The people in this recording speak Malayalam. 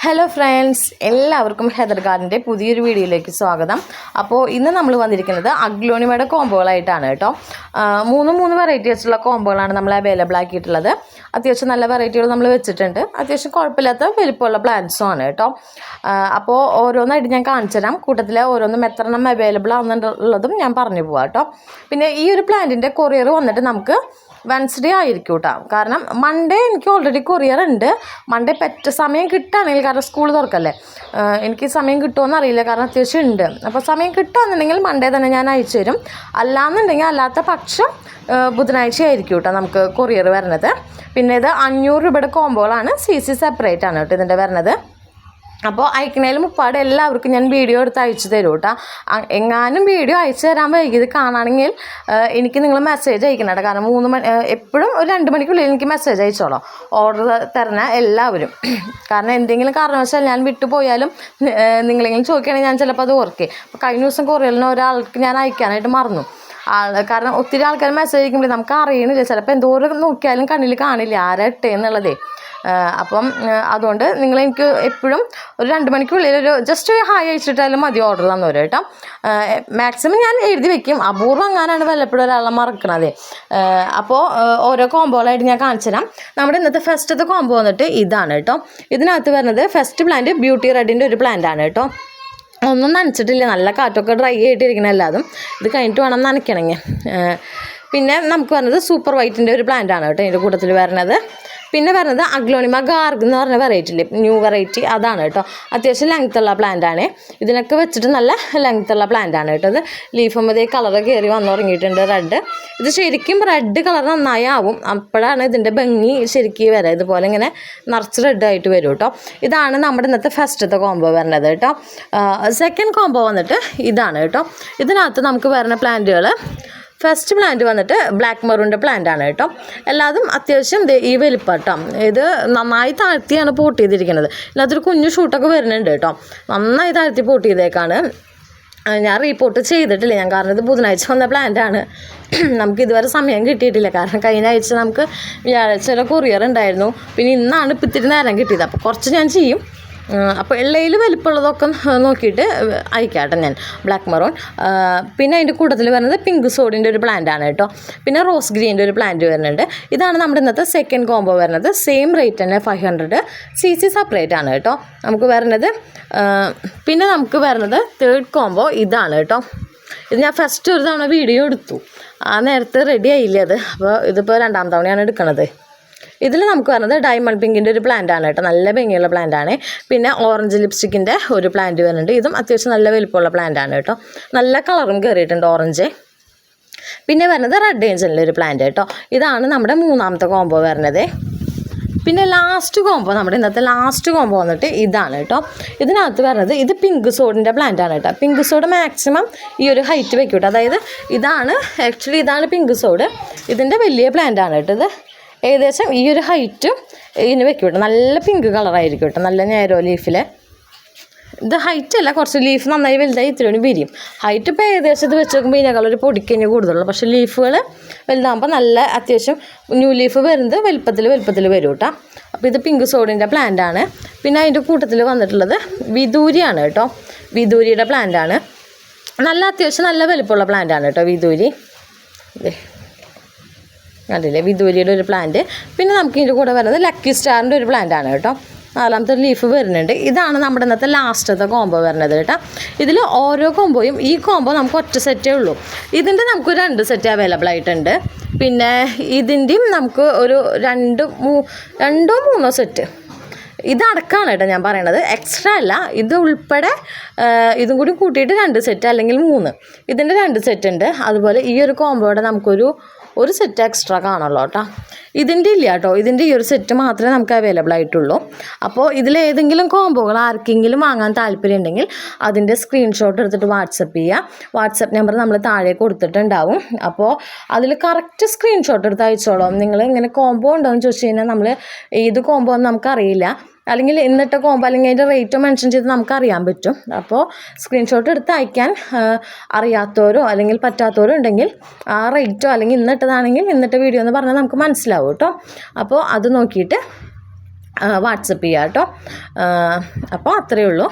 ഹലോ ഫ്രണ്ട്സ്, എല്ലാവർക്കും ഹെദർ ഗാർഡൻ്റെ പുതിയൊരു വീഡിയോയിലേക്ക് സ്വാഗതം. അപ്പോൾ ഇന്ന് നമ്മൾ വന്നിരിക്കുന്നത് അഗ്ലോണിമയുടെ കോംബോകളായിട്ടാണ് കേട്ടോ. മൂന്ന് വെറൈറ്റീസുള്ള കോംബോകളാണ് നമ്മൾ അവൈലബിൾ ആക്കിയിട്ടുള്ളത്. അത്യാവശ്യം നല്ല വെറൈറ്റികൾ നമ്മൾ വെച്ചിട്ടുണ്ട്. അത്യാവശ്യം കുഴപ്പമില്ലാത്ത വലിപ്പമുള്ള പ്ലാന്റ്സും ആണ് കേട്ടോ. അപ്പോൾ ഓരോന്നായിട്ട് ഞാൻ കാണിച്ചു തരാം. കൂട്ടത്തിൽ ഓരോന്നും എത്രണ്ണം അവൈലബിൾ ആണെന്നുള്ളതും ഞാൻ പറഞ്ഞു പോവാം കേട്ടോ. പിന്നെ ഈ ഒരു പ്ലാന്റിൻ്റെ കൊറിയർ വന്നിട്ട് നമുക്ക് വെൻസ്ഡേ ആയിരിക്കും കേട്ടോ. കാരണം മൺഡേ എനിക്ക് ഓൾറെഡി കൊറിയർ ഉണ്ട്. മൺഡേ പറ്റ സമയം കിട്ടുകയാണെങ്കിൽ, കാരണം സ്കൂൾ തുറക്കല്ലേ, എനിക്ക് സമയം കിട്ടുമോയെന്ന് അറിയില്ല. കാരണം അത്യാവശ്യം ഉണ്ട്. അപ്പോൾ സമയം കിട്ടുകയാണെന്നുണ്ടെങ്കിൽ മൺഡേ തന്നെ ഞാൻ അയച്ചു തരും. അല്ലാന്നുണ്ടെങ്കിൽ അല്ലാത്ത പക്ഷം ബുധനാഴ്ച ആയിരിക്കും കേട്ടോ നമുക്ക് കൊറിയർ വരുന്നത്. പിന്നെ ഇത് 500 രൂപയുടെ കോംബോകളാണ്. CC സെപ്പറേറ്റ് ആണ് കേട്ടോ ഇതിൻ്റെ വരുന്നത്. അപ്പോൾ അയക്കണേൽ മുപ്പാട് എല്ലാവർക്കും ഞാൻ വീഡിയോ എടുത്ത് അയച്ചു തരും കേട്ടോ. എങ്ങാനും വീഡിയോ അയച്ചു തരാൻ വൈകിയത് കാണുകയാണെങ്കിൽ എനിക്ക് നിങ്ങൾ മെസ്സേജ് അയക്കണം കേട്ടോ. കാരണം 3 മണി എപ്പോഴും ഒരു 2 മണിക്കുള്ളിൽ എനിക്ക് മെസ്സേജ് അയച്ചോളൂ ഓർഡർ തരണ എല്ലാവരും. കാരണം എന്തെങ്കിലും കാരണവശാൽ ഞാൻ വിട്ടുപോയാലും നിങ്ങളെങ്കിലും ചോദിക്കുകയാണെങ്കിൽ ഞാൻ ചിലപ്പോൾ അത് ഓർക്കേ. അപ്പോൾ കഴിഞ്ഞ ദിവസം കൊറിയലിന് ഒരാൾക്ക് ഞാൻ അയക്കാനായിട്ട് മറന്നു. കാരണം ഒത്തിരി ആൾക്കാർ മെസ്സേജ് അയക്കുമ്പോൾ നമുക്ക് അറിയണില്ല. ചിലപ്പോൾ എന്തോരം നോക്കിയാലും കണ്ണിൽ കാണില്ല ആരാ ഇട്ടേന്നുള്ളതേ. അപ്പം അതുകൊണ്ട് നിങ്ങളെനിക്ക് എപ്പോഴും ഒരു 2 മണിക്കുള്ളിൽ ഒരു ജസ്റ്റ് ഒരു ഹായ് അയച്ചിട്ടാലും മതി ഓർഡർ തന്നവർ കേട്ടോ. മാക്സിമം ഞാൻ എഴുതി വെക്കും. അപൂർവം എങ്ങാനാണ് വല്ലപ്പോഴും ഒരാളെ മറക്കണത്. അപ്പോൾ ഓരോ കോംബോകളായിട്ട് ഞാൻ കാണിച്ചു തരാം. നമ്മുടെ ഇന്നത്തെ ഫസ്റ്റത്തെ കോംബോ വന്നിട്ട് ഇതാണ് കേട്ടോ. ഇതിനകത്ത് വരുന്നത് ഫസ്റ്റ് പ്ലാന്റ് ബ്യൂട്ടി റെഡിൻ്റെ ഒരു പ്ലാന്റ് ആണ് കേട്ടോ. ഒന്നും നനച്ചിട്ടില്ല, നല്ല കാറ്റൊക്കെ ഡ്രൈ ആയിട്ടിരിക്കണം എല്ലാതും. ഇത് കഴിഞ്ഞിട്ട് വേണം നനയ്ക്കണമെങ്കിൽ. പിന്നെ നമുക്ക് വരുന്നത് സൂപ്പർ വൈറ്റിൻ്റെ ഒരു പ്ലാന്റ് ആണ് കേട്ടോ ഇതിൻ്റെ കൂട്ടത്തിൽ വരുന്നത്. പിന്നെ വരുന്നത് അഗ്ലോണിമ ഗാർഗ് എന്ന് പറഞ്ഞ വെറൈറ്റിയില്ലേ, ന്യൂ വെറൈറ്റി, അതാണ് കേട്ടോ. അത്യാവശ്യം ലെങ്ത്തുള്ള പ്ലാന്റ് ആണ്. ഇതിനൊക്കെ വെച്ചിട്ട് നല്ല ലെങ്ത്തുള്ള പ്ലാന്റ് ആണ് കേട്ടോ. ഇത് ലീഫുമ്പതേ കളറ് കയറി വന്നു തുടങ്ങിയിട്ടുണ്ട്, റെഡ്. ഇത് ശരിക്കും റെഡ് കളർ നന്നായി ആവും. അപ്പോഴാണ് ഇതിൻ്റെ ഭംഗി ശരിക്കും വരാം. ഇതുപോലെ ഇങ്ങനെ നിറച്ച് റെഡ് ആയിട്ട് വരും കേട്ടോ. ഇതാണ് നമ്മുടെ ഇന്നത്തെ ഫസ്റ്റത്തെ കോംബോ വരുന്നത് കേട്ടോ. സെക്കൻഡ് കോംബോ വന്നിട്ട് ഇതാണ് കേട്ടോ. ഇതിനകത്ത് നമുക്ക് വരുന്ന പ്ലാന്റുകൾ, ഫസ്റ്റ് പ്ലാന്റ് വന്നിട്ട് ബ്ലാക്ക് മെറൂണിൻ്റെ പ്ലാന്റ് ആണ് കേട്ടോ. എല്ലാതും അത്യാവശ്യം ഈ വലിപ്പം കേട്ടോ. ഇത് നന്നായി താഴ്ത്തിയാണ് പോട്ട് ചെയ്തിരിക്കുന്നത്. ഇതിനകത്തൊരു കുഞ്ഞു ഷൂട്ടൊക്കെ വരുന്നുണ്ട് കേട്ടോ. നന്നായി താഴ്ത്തി പോട്ട് ചെയ്തേക്കാണ്. ഞാൻ റീപോർട്ട് ചെയ്തിട്ടില്ല ഞാൻ, കാരണം ഇത് ബുധനാഴ്ച വന്ന പ്ലാന്റാണ്. നമുക്ക് ഇതുവരെ സമയം കിട്ടിയിട്ടില്ല. കാരണം കഴിഞ്ഞ ആഴ്ച നമുക്ക് വ്യാഴാഴ്ച കൊറിയർ ഉണ്ടായിരുന്നു. പിന്നെ ഇന്നാണ് ഇപ്പം ഇത്തിരി നേരം കിട്ടിയത്. അപ്പോൾ കുറച്ച് ഞാൻ ചെയ്യും. അപ്പോൾ എള്ളയിൽ വലിപ്പമുള്ളതൊക്കെ നോക്കിയിട്ട് അയക്കാട്ടെ ഞാൻ. ബ്ലാക്ക് മെറൂൺ, പിന്നെ അതിൻ്റെ കൂട്ടത്തിൽ വരുന്നത് പിങ്ക് സോഡിൻ്റെ ഒരു പ്ലാന്റ് ആണ് കേട്ടോ. പിന്നെ റോസ് ഗ്രീൻ്റെ ഒരു പ്ലാന്റ് വരുന്നുണ്ട്. ഇതാണ് നമ്മുടെ ഇന്നത്തെ സെക്കൻഡ് കോംബോ വരുന്നത്. സെയിം റേറ്റ് തന്നെ 500. CC സെപ്പറേറ്റ് ആണ് കേട്ടോ നമുക്ക് വരുന്നത്. പിന്നെ നമുക്ക് വരുന്നത് തേർഡ് കോംബോ ഇതാണ് കേട്ടോ. ഇത് ഞാൻ ഫസ്റ്റ് ഒരു തവണ വീഡിയോ എടുത്തു, ആ നേരത്തെ റെഡി ആയില്ല അത്. അപ്പോൾ ഇതിപ്പോൾ 2ാം തവണയാണ് എടുക്കണത്. ഇതിൽ നമുക്ക് വരുന്നത് ഡയമണ്ട് പിങ്കിൻ്റെ ഒരു പ്ലാന്റ് ആണ് കേട്ടോ. നല്ല ഭംഗിയുള്ള പ്ലാന്റ് ആണ്. പിന്നെ ഓറഞ്ച് ലിപ്സ്റ്റിക്കിൻ്റെ ഒരു പ്ലാന്റ് വരുന്നുണ്ട്. ഇതും അത്യാവശ്യം നല്ല വലിപ്പമുള്ള പ്ലാന്റ് ആണ് കേട്ടോ. നല്ല കളറും കയറിയിട്ടുണ്ട്, ഓറഞ്ച്. പിന്നെ വരുന്നത് റെഡ് ഏഞ്ചലിൻ്റെ ഒരു പ്ലാന്റ് കേട്ടോ. ഇതാണ് നമ്മുടെ 3ാമത്തെ കോംബോ വരുന്നത്. പിന്നെ ലാസ്റ്റ് കോംബോ, നമ്മുടെ ഇന്നത്തെ ലാസ്റ്റ് കോംബോ വന്നിട്ട് ഇതാണ് കേട്ടോ. ഇതിനകത്ത് വരുന്നത് ഇത് പിങ്ക് സോഡിൻ്റെ പ്ലാന്റ് ആണ് കേട്ടോ. പിങ്ക് സോഡ് മാക്സിമം ഈ ഒരു ഹൈറ്റ് വെക്കും കേട്ടോ. അതായത് ഇതാണ് പിങ്ക് സോഡ്. ഇതിൻ്റെ വലിയ പ്ലാന്റ് ആണ് കേട്ടോ. ഇത് ഏകദേശം ഈ ഒരു ഹൈറ്റും ഇതിന് വെക്കും കേട്ടോ. നല്ല പിങ്ക് കളറായിരിക്കും കേട്ടോ, നല്ല നേരോ ലീഫിൽ. ഇത് ഹൈറ്റ് അല്ല, കുറച്ച് ലീഫ് നന്നായി വലുതായി ഇത്തിരി വിരിയും. ഹൈറ്റ് ഇപ്പോൾ ഏകദേശം ഇത് വെച്ച് നോക്കുമ്പോൾ ഇതിനേക്കാൾ ഒരു പൊടിക്കഞ്ഞ് കൂടുതലുള്ളൂ. പക്ഷേ ലീഫുകൾ വലുതാകുമ്പോൾ നല്ല അത്യാവശ്യം ന്യൂ ലീഫ് വരുന്നത് വലുപ്പത്തിൽ വരും കേട്ടോ. അപ്പോൾ ഇത് പിങ്ക് സോഡിൻ്റെ പ്ലാന്റ് ആണ്. പിന്നെ അതിൻ്റെ കൂട്ടത്തിൽ വന്നിട്ടുള്ളത് വിദൂരിയാണ് കേട്ടോ. വിദൂരിയുടെ പ്ലാന്റ് ആണ്. അത്യാവശ്യം നല്ല വലുപ്പമുള്ള പ്ലാന്റ് ആണ് കേട്ടോ വിദൂരി. കണ്ടില്ലേ, വിദൂരിയുടെ ഒരു പ്ലാന്റ്. പിന്നെ നമുക്ക് ഇതിൻ്റെ കൂടെ വരുന്നത് ലക്കി സ്റ്റാറിൻ്റെ ഒരു പ്ലാന്റ് ആണ് കേട്ടോ. 4ാമത്തെ ലീഫ് വരുന്നുണ്ട്. ഇതാണ് നമ്മുടെ ഇന്നത്തെ ലാസ്റ്റത്തെ കോംബോ വരുന്നത് കേട്ടോ. ഇതിൽ ഓരോ കോംബോയും, ഈ കോംബോ നമുക്ക് ഒറ്റ സെറ്റേ ഉള്ളൂ. ഇതിൻ്റെ നമുക്ക് 2 സെറ്റ് അവൈലബിൾ ആയിട്ടുണ്ട്. പിന്നെ ഇതിൻ്റെയും നമുക്ക് ഒരു 2 3 സെറ്റ്. ഇതടക്കമാണ് കേട്ടോ ഞാൻ പറയണത്, എക്സ്ട്രാ അല്ല. ഇത് ഉൾപ്പെടെ ഇതും കൂടി കൂട്ടിയിട്ട് 2 സെറ്റ് അല്ലെങ്കിൽ 3. ഇതിൻ്റെ 2 സെറ്റ് ഉണ്ട്. അതുപോലെ ഈ ഒരു കോംബോയുടെ നമുക്കൊരു സെറ്റ് എക്സ്ട്രാ കാണുള്ളൂ കേട്ടോ. ഇതിൻ്റെ ഇല്ല കേട്ടോ. ഇതിൻ്റെ ഈ ഒരു സെറ്റ് മാത്രമേ നമുക്ക് അവൈലബിൾ ആയിട്ടുള്ളൂ. അപ്പോൾ ഇതിലേതെങ്കിലും കോംബോകൾ ആർക്കെങ്കിലും വാങ്ങാൻ താല്പര്യം ഉണ്ടെങ്കിൽ അതിൻ്റെ സ്ക്രീൻഷോട്ട് എടുത്തിട്ട് വാട്സപ്പ് ചെയ്യുക. വാട്സപ്പ് നമ്പർ നമ്മൾ താഴെ കൊടുത്തിട്ടുണ്ടാവും. അപ്പോൾ അതിൽ കറക്റ്റ് സ്ക്രീൻഷോട്ട് എടുത്ത് അയച്ചോളാം. നിങ്ങൾ ഇങ്ങനെ കോംബോ ഉണ്ടോ എന്ന് ചോദിച്ചു കഴിഞ്ഞാൽ നമ്മൾ ഏത് കോംബോ എന്ന് നമുക്കറിയില്ല. അല്ലെങ്കിൽ ഇന്നിട്ട കോംബോ അല്ലെങ്കിൽ അതിൻ്റെ റേറ്റോ മെൻഷൻ ചെയ്ത് നമുക്കറിയാൻ പറ്റും. അപ്പോൾ സ്ക്രീൻഷോട്ട് എടുത്ത് അയക്കാൻ അറിയാത്തവരോ അല്ലെങ്കിൽ പറ്റാത്തവരോ ഉണ്ടെങ്കിൽ ആ റേറ്റോ അല്ലെങ്കിൽ ഇന്നിട്ടതാണെങ്കിൽ ഇന്നത്തെ വീഡിയോ എന്ന് പറഞ്ഞാൽ നമുക്ക് മനസ്സിലാവും കേട്ടോ. അപ്പോൾ അത് നോക്കിയിട്ട് വാട്സപ്പ് ചെയ്യുക കേട്ടോ. അപ്പോൾ അത്രയേ ഉള്ളൂ.